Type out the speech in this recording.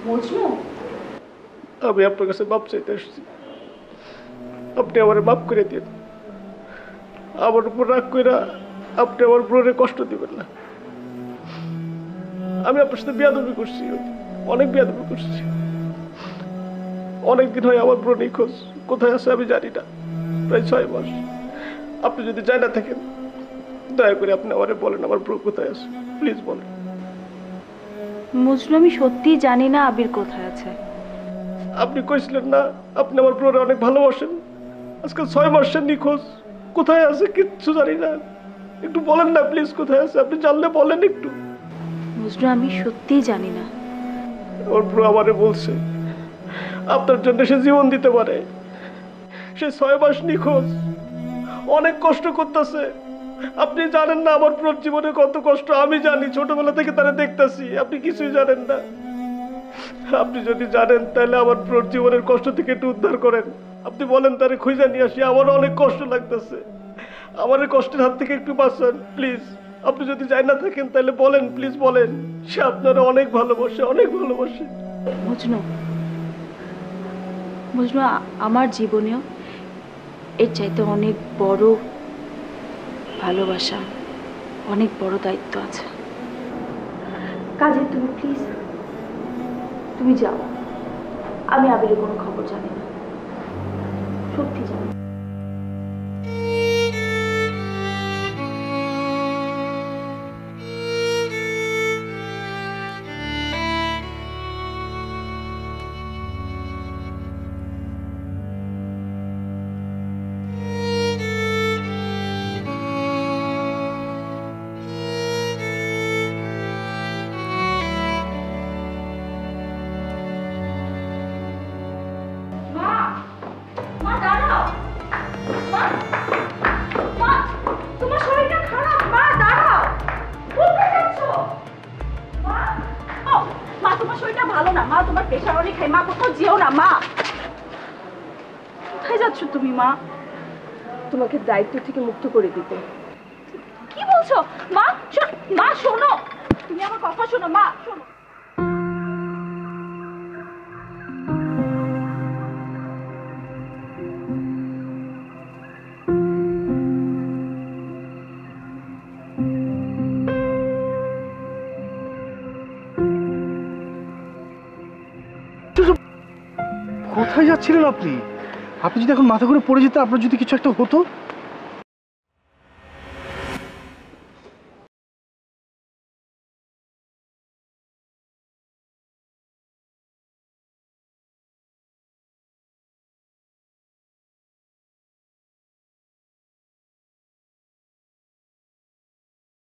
মজনু, আমি আপনার কাছে মাপ চাইতে আসছি। আপনি আমার মাফ করে দিন। আমার উপর রাগ কইরা আপনি আমার ব্রোরে কষ্ট দিবেন না। আমি আপনার সাথে বেয়াদবি করছি, অনেক বেয়াদবি করছি। অনেকদিন হয় আমার ব্রো নিখোঁজ, কোথায় আছে আমি জানি না, প্রায় 6 মাস। আপনি যদি যাই না থাকেন দয়া করে আপনি আমারে বলেন আমার ব্রো কোথায় আছে, প্লিজ বলেন। মজনু, আমি সত্যিই জানি না আবির কোথায় আছে। আপনি কইছিলেন না আপনি আমার ব্রোরে অনেক ভালোবাসেন, আজকে 6 মাসের নিখোঁজ, কোথায় আছে কিচ্ছু জানি না। একটু বলেন না প্লিজ কোথায় আছে, আপনি জানলে বলেন একটু। মজনু, আমি সত্যিই জানি না। ওর ব্রো আমারে বলছে আপনার জন্য সে জীবন দিতে পারে। সে 6 মাস নিখোঁজ, অনেক কষ্ট করতেছে। আপনি জানেন না আমার ব্রোর জীবনে কত কষ্ট, আমি জানি, ছোটবেলা থেকে তারা দেখতেছি। আপনি কিছুই জানেন না। আপনি যদি জানেন তাহলে আমার ব্রোর জীবনের কষ্ট থেকে একটু উদ্ধার করেন। আপনি বলেন তারে খুঁজে নিয়ে আসি, আমারও অনেক কষ্ট লাগতেছে। আমার এই কষ্টের হাত থেকে একটু বাঁচান প্লিজ। আপনি যদি যাই না থাকেন তাহলে বলেন, প্লিজ বলেন। সে আপনারা অনেক ভালোবাসে, অনেক ভালোবাসে। মজনু, মজনু, আমার জীবনেও এর চাইতে অনেক বড় ভালোবাসা, অনেক বড় দায়িত্ব আছে। কাজে তুমি প্লিজ, তুমি যাও। আমি আবিরের কোনো খবর জানি না, সত্যি জানি না। তুমি মা, তোমাকে দায়িত্ব থেকে মুক্ত করে দিতে। কি বলছো মা? মা শোনো, তুমি আমার কথা শোনো মা, শোনো। কোথায় যাচ্ছিলেন আপনি? আপনি যদি এখন মাথা ঘুরে পড়ে যেতে, আপনার যদি কিছু একটা হতো।